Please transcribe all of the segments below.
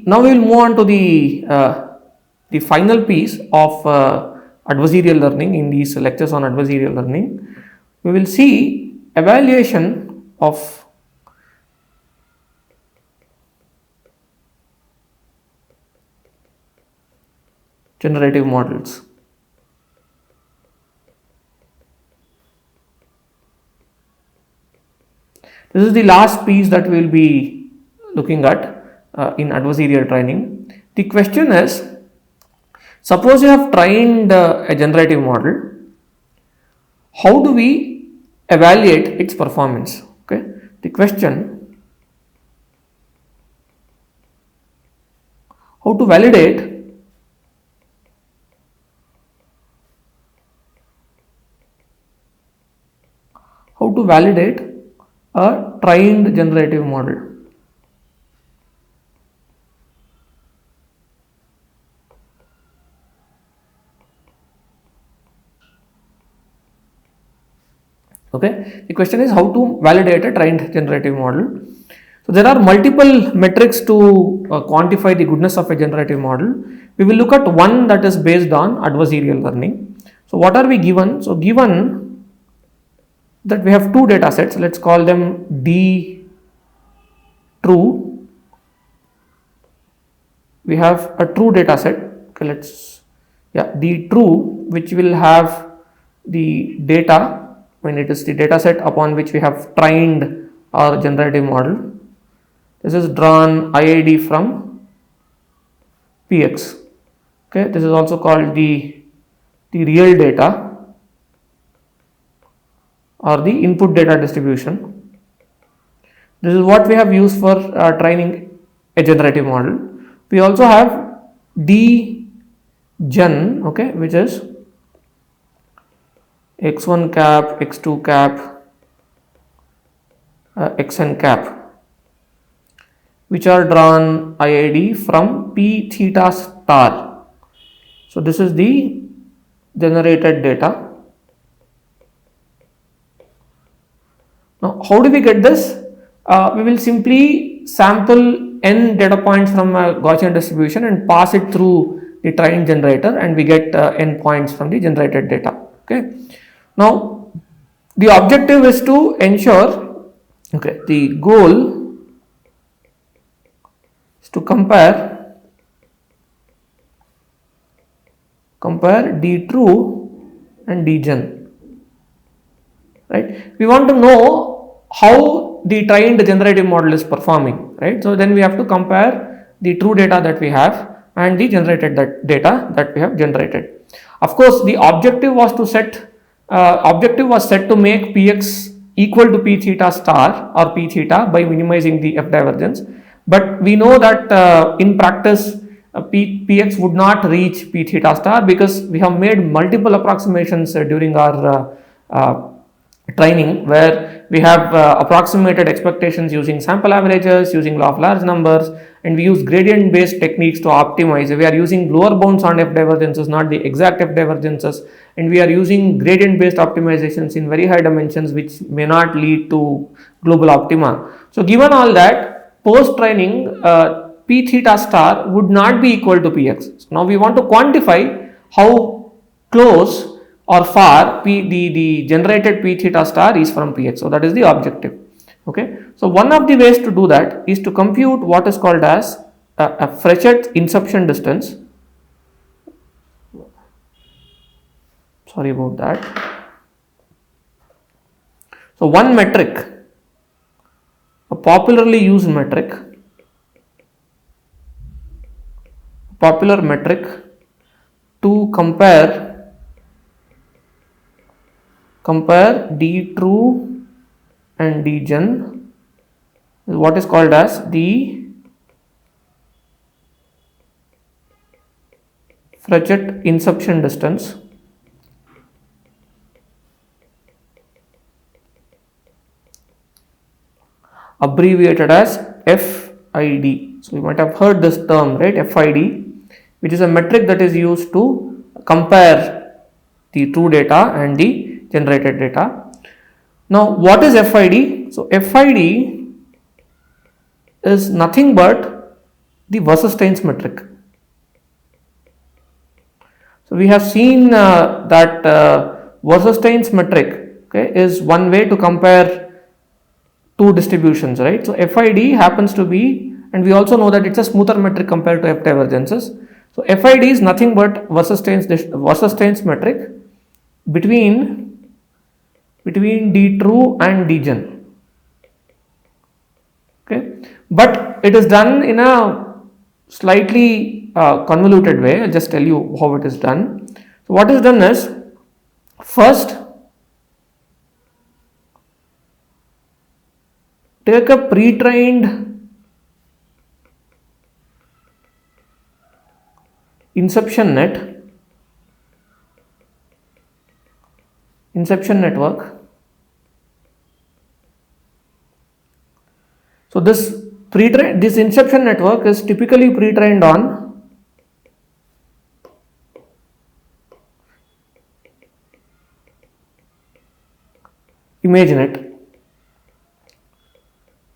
now we will move on to the final piece of adversarial learning. In these lectures on adversarial learning, we will see evaluation of generative models. This is the last piece that we will be looking at in adversarial training. The question is, suppose you have trained a generative model, how do we evaluate its performance? Okay, the question, how to validate a trained generative model. Okay, the question is how to validate a trained generative model. So there are multiple metrics to quantify the goodness of a generative model. We will look at one that is based on adversarial learning. So what are we given? So given that we have two data sets, let's call them D true. We have a true data set. Okay, D true, which will have the data when it is the data set upon which we have trained our generative model. This is drawn IID from PX. Okay, this is also called the real data or the input data distribution. This is what we have used for training a generative model. We also have D gen, okay, which is x1 cap, x2 cap, xn cap, which are drawn IID from p theta star. So this is the generated data. Now how do we get this? We will simply sample n data points from a Gaussian distribution and pass it through the trained generator, and we get n points from the generated data. Okay. Now the objective is to ensure, okay, the goal is to compare D true and D gen, right? We want to know how the trained generative model is performing, right? So then we have to compare the true data that we have and the generated data that we have generated. Of course, the objective was set to make Px equal to P theta star or P theta by minimizing the F divergence. But we know that in practice, Px would not reach P theta star because we have made multiple approximations during our training, where we have approximated expectations using sample averages, using law of large numbers, and we use gradient based techniques to optimize. We are using lower bounds on F divergences, not the exact F divergences, and we are using gradient based optimizations in very high dimensions, which may not lead to global optima. So given all that, post training P theta star would not be equal to Px. So now we want to quantify how close or far the generated P theta star is from Px. So that is the objective. Okay. So one of the ways to do that is to compute what is called as a Frechet inception distance. Sorry about that. So one metric, a popularly used metric, to compare D true and D gen is what is called as the Frechet inception distance. Abbreviated as FID. So you might have heard this term, right? FID, which is a metric that is used to compare the true data and the generated data. Now what is FID? So FID is nothing but the Wasserstein's metric. So we have seen that Wasserstein's metric, okay, is one way to compare two distributions, right? So FID happens to be, and we also know that it's a smoother metric compared to F divergences. So FID is nothing but Wasserstein's metric between D true and D gen. Okay, but it is done in a slightly convoluted way. I'll just tell you how it is done. So what is done is, first take a pre-trained inception network. So this inception network is typically pre-trained on ImageNet.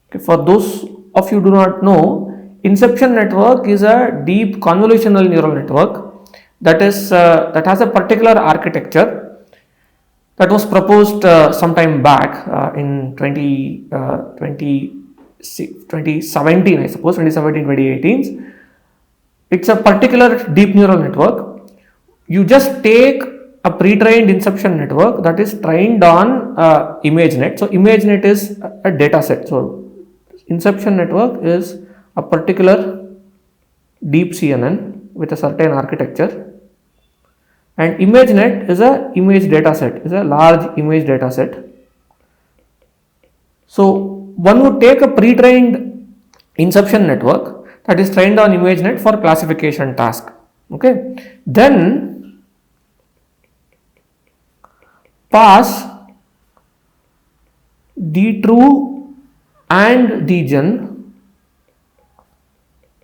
Okay, for those of you who do not know, inception network is a deep convolutional neural network that has a particular architecture that was proposed some time back in 2017, I suppose, 2017, 2018. It's a particular deep neural network. You just take a pre-trained inception network that is trained on ImageNet. So ImageNet is a data set. So inception network is a particular deep CNN with a certain architecture, and ImageNet is a image data set, is a large image data set. So one would take a pre-trained inception network that is trained on ImageNet for classification task. Okay, then pass D true and D gen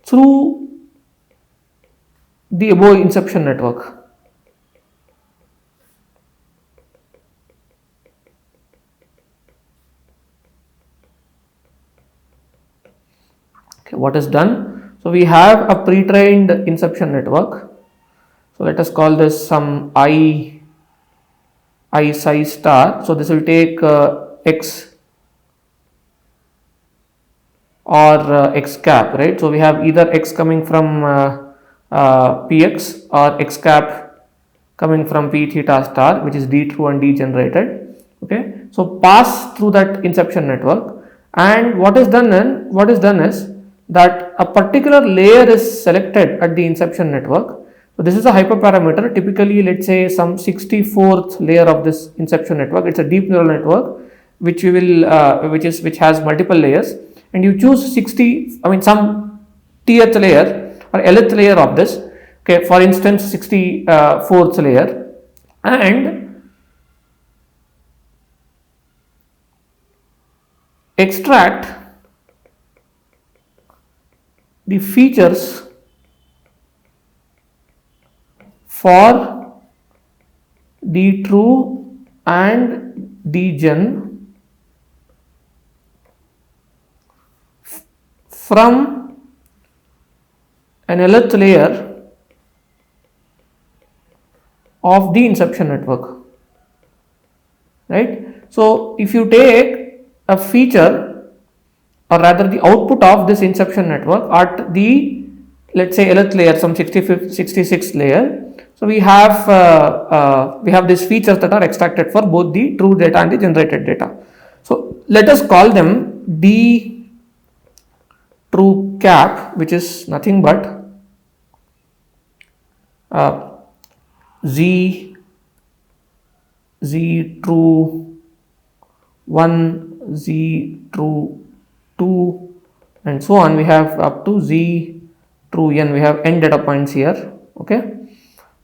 through the above inception network. Okay, what is done? So we have a pre-trained inception network. So let us call this some I psi star. So this will take x or x cap, right? So we have either x coming from px or x cap coming from p theta star, which is d true and d generated. Okay, so pass through that inception network, and what is done is that a particular layer is selected at the inception network. So this is a hyperparameter, typically let's say some 64th layer of this inception network. It's a deep neural network which we will which has multiple layers, and you choose some tth layer or lth layer of this. Okay, for instance 64th layer, and extract the features for D true and D gen from an lth layer of the inception network, right? So if you take a feature, or rather the output of this inception network at the, let's say, lth layer, some 66th layer. So we have these features that are extracted for both the true data and the generated data. So let us call them D true cap, which is nothing but Z true 1, Z true 2, and so on. We have up to Z true n. We have n data points here. Okay,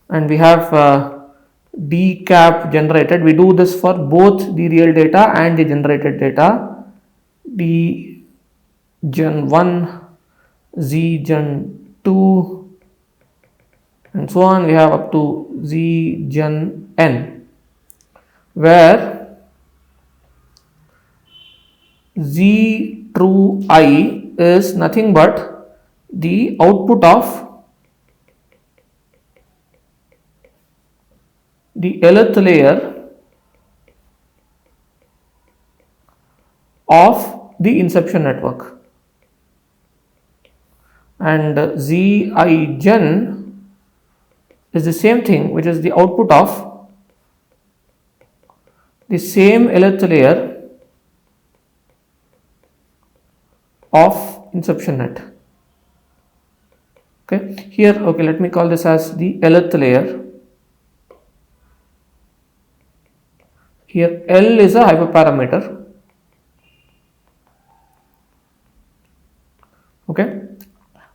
and we have D cap generated. We do this for both the real data and the generated data. D gen 1, Z gen 2, and so on. We have up to Z gen n, where Z true I is nothing but the output of the nth layer of the inception network, and Zien is the same thing, which is the output of the same nth layer of inception net. Okay, here, okay, let me call this as the nth layer. Here L is a hyperparameter.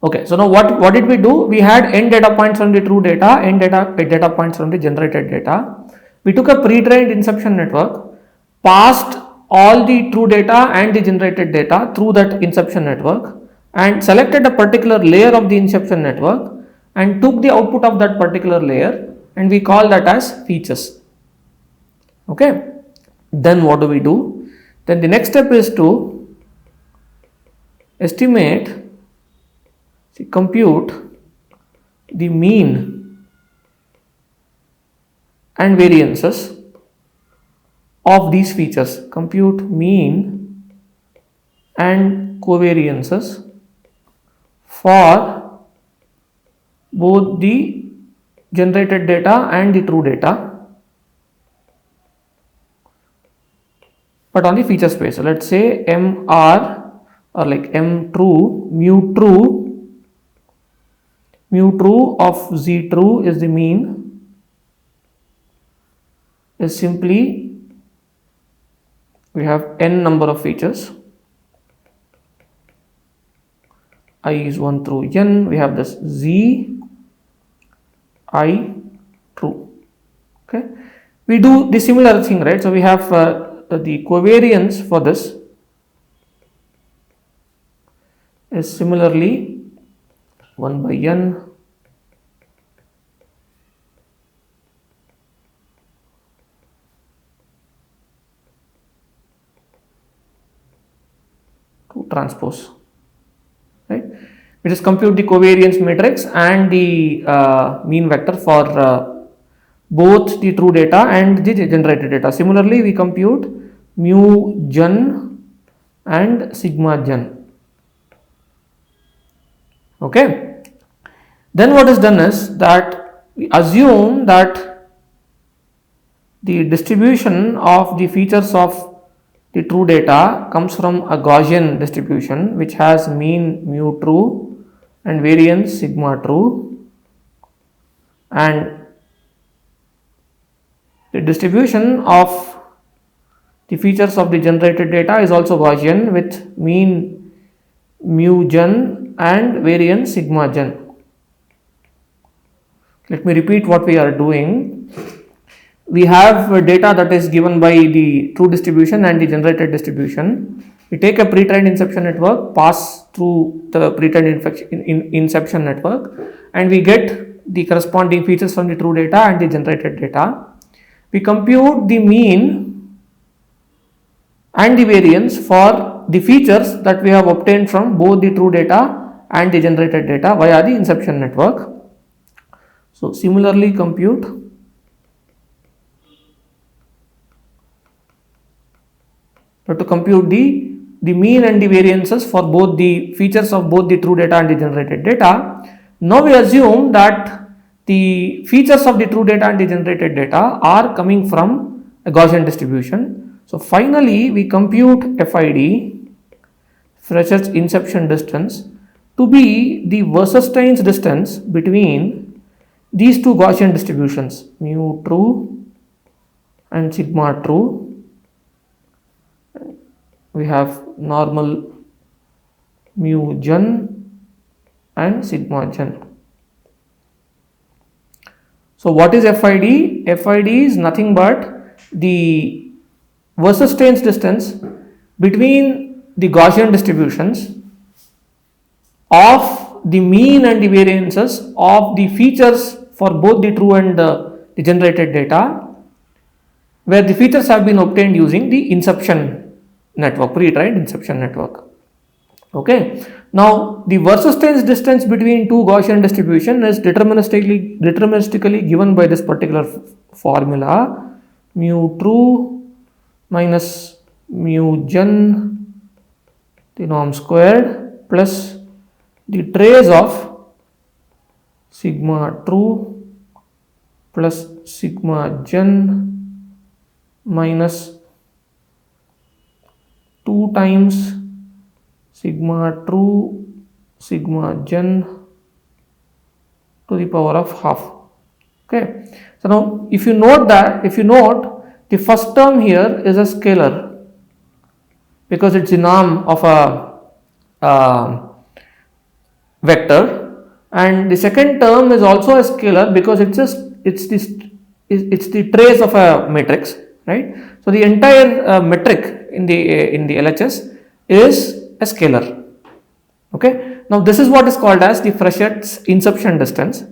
Okay, so now what did we do? We had n data points from the true data, n data points from the generated data. We took a pre-trained inception network, passed all the true data and the generated data through that inception network, and selected a particular layer of the inception network and took the output of that particular layer, and we call that as features. Okay, then what do? Then the next step is to estimate, compute the mean and variances of these features. Compute mean and covariances for both the generated data and the true data, but on the feature space. So let's say MR, or like M true, mu true of Z true is the mean, is simply, we have n number of features, I is 1 through n, we have this Z I true. Okay, we do the similar thing, right? So we have the covariance for this is similarly 1 by n to transpose, right? We just compute the covariance matrix and the mean vector for both the true data and the generated data. Similarly, we compute mu gen and sigma gen. Okay, then what is done is that we assume that the distribution of the features of the true data comes from a Gaussian distribution which has mean mu true and variance sigma true, and the distribution of the features of the generated data is also Gaussian with mean mu gen and variance sigma gen. Let me repeat what we are doing. We have data that is given by the true distribution and the generated distribution. We take a pre-trained inception network, pass through the pre-trained inception network, and we get the corresponding features from the true data and the generated data. We compute the mean and the variance for the features that we have obtained from both the true data and the generated data via the inception network. So similarly compute the mean and the variances for both the features of both the true data and the generated data. Now we assume that the features of the true data and the generated data are coming from a Gaussian distribution. So finally we compute FID, Fresher's inception distance, to be the Weierstrass distance between these two Gaussian distributions, mu true and sigma true. We have normal mu gen and sigma gen. So what is FID? FID is nothing but the Weierstrass distance between the Gaussian distributions of the mean and the variances of the features for both the true and the generated data, where the features have been obtained using the inception network, pre-trained inception network. Okay, Now the Versus-Steins distance between two Gaussian distribution is deterministically given by this particular formula, mu true minus mu gen the norm squared plus the trace of sigma true plus sigma gen minus 2 times sigma true sigma gen to the power of half. Okay, so now if you note the first term here is a scalar because it's the norm of a vector, and the second term is also a scalar because it's the trace of a matrix, right? So the entire metric in the LHS is a scalar. Okay, now this is what is called as the Frechet's inception distance.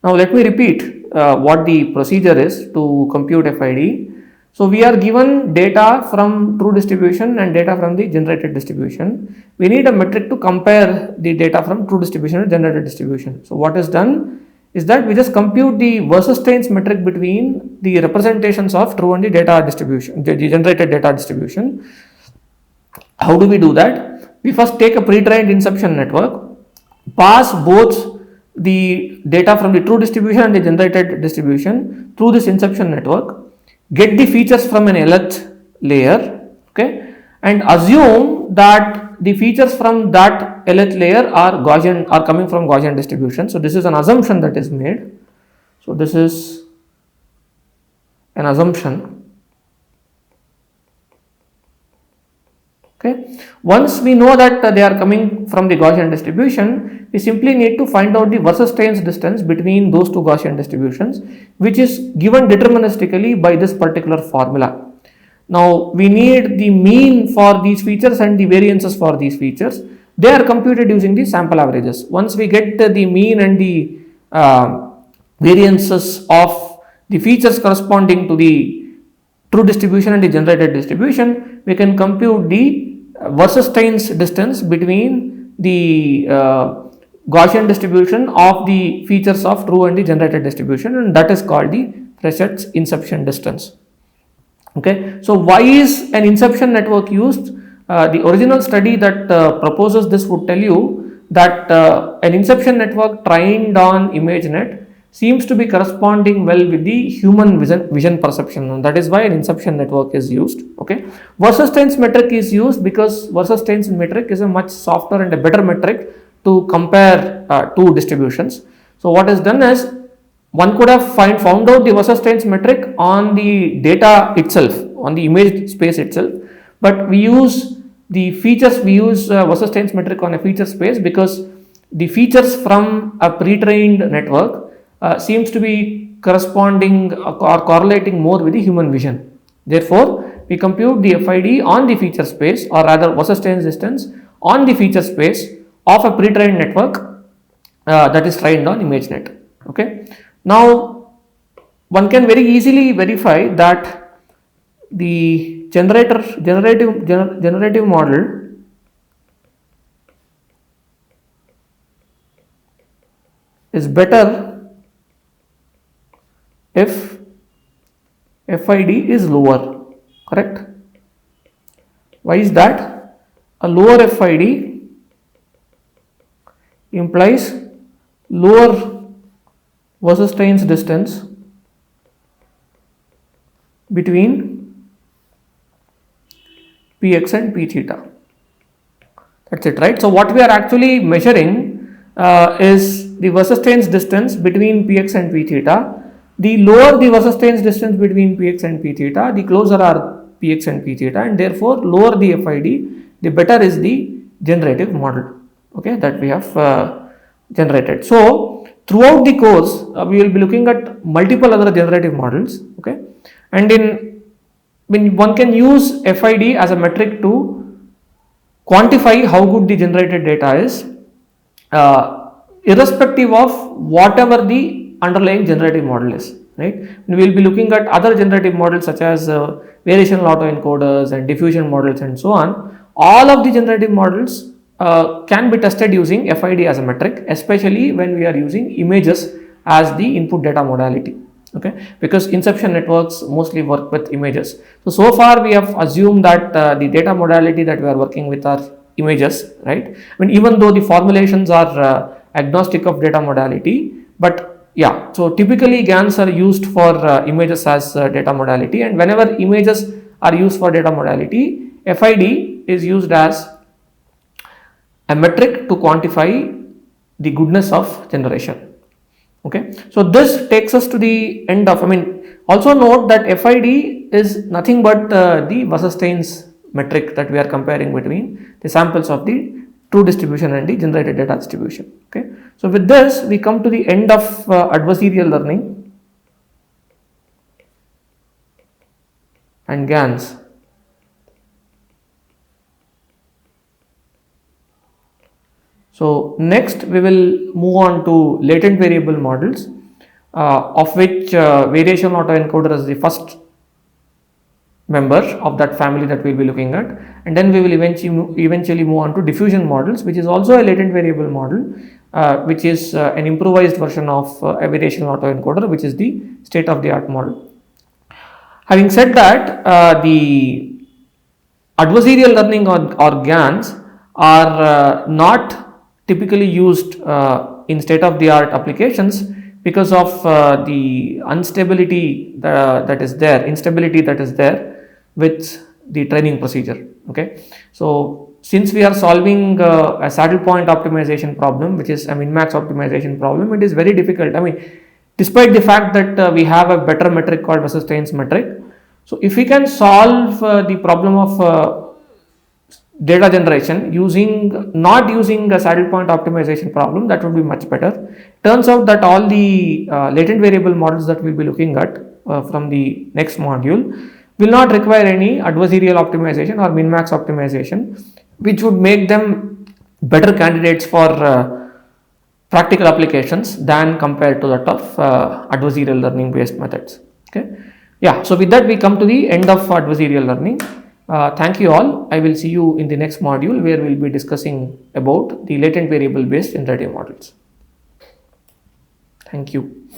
Now let me repeat what the procedure is to compute FID. So we are given data from true distribution and data from the generated distribution. We need a metric to compare the data from true distribution and generated distribution. So what is done is that we just compute the Versus-Steins metric between the representations of true and the data distribution, the generated data distribution. How do we do that? We first take a pre-trained inception network, pass both the data from the true distribution and the generated distribution through this inception network, get the features from an LH layer, okay, and assume that the features from that LH layer are coming from Gaussian distribution. So this is an assumption that is made. So this is an assumption. Okay. Once we know that they are coming from the Gaussian distribution, we simply need to find out the Versus-Steins distance between those two Gaussian distributions, which is given deterministically by this particular formula. Now we need the mean for these features and the variances for these features. They are computed using the sample averages. Once we get the mean and the variances of the features corresponding to the true distribution and the generated distribution, we can compute the Versus-Steins distance between the Gaussian distribution of the features of true and the generated distribution, and that is called the Frechet's inception distance. Okay, so why is an inception network used? The original study that proposes this would tell you that an inception network trained on ImageNet seems to be corresponding well with the human vision perception, and that is why an inception network is used. Okay, Versus-Steins metric is used because Versus-Steins metric is a much softer and a better metric to compare two distributions. So what is done is, one could have found out the Versus-Steins metric on the data itself, on the image space itself, but we use the features, we use Versus-Steins metric on a feature space because the features from a pre-trained network seems to be corresponding or correlating more with the human vision. Therefore, we compute the FID on the feature space, or rather Versus-Steins distance on the feature space of a pre-trained network that is trained on ImageNet. Okay. Now, one can very easily verify that the generative model is better if FID is lower, correct? Why is that? A lower FID implies lower Versus-Steins distance between Px and P theta. That's it, right? So what we are actually measuring is the Versus-Steins distance between Px and P theta. The lower the Versus-Steins distance between Px and P theta, the closer are Px and P theta, and therefore lower the FID, the better is the generative model, okay, that we have generated. So throughout the course, we will be looking at multiple other generative models, okay, and when one can use FID as a metric to quantify how good the generated data is, irrespective of whatever the underlying generative model is, right? And we will be looking at other generative models such as variational autoencoders and diffusion models and so on. All of the generative models can be tested using FID as a metric, especially when we are using images as the input data modality. Okay, because inception networks mostly work with images. So far we have assumed that the data modality that we are working with are images, right? I mean, even though the formulations are agnostic of data modality, but yeah, so typically GANs are used for images as data modality, and whenever images are used for data modality, FID is used as a metric to quantify the goodness of generation. Okay, so this takes us to the end of, also note that FID is nothing but the Wasserstein's metric that we are comparing between the samples of the true distribution and the generated data distribution. Okay, so with this we come to the end of adversarial learning and GANs. So next we will move on to latent variable models, of which variational autoencoder is the first member of that family that we will be looking at, and then we will eventually move on to diffusion models, which is also a latent variable model, which is an improvised version of a variational autoencoder, which is the state of the art model. Having said that, the adversarial learning or GANs are not typically used in state-of-the-art applications because of the instability that is there with the training procedure. Okay, so since we are solving a saddle point optimization problem, which is a min-max optimization problem, it is very difficult. Despite the fact that we have a better metric called Wasserstein's metric, so if we can solve the problem of data generation not using a saddle point optimization problem, that would be much better. Turns out that all the latent variable models that we'll be looking at from the next module will not require any adversarial optimization or min-max optimization, which would make them better candidates for practical applications than compared to that of adversarial learning based methods. Okay, yeah, so with that we come to the end of adversarial learning. Thank you all. I will see you in the next module where we will be discussing about the latent variable based generative models. Thank you.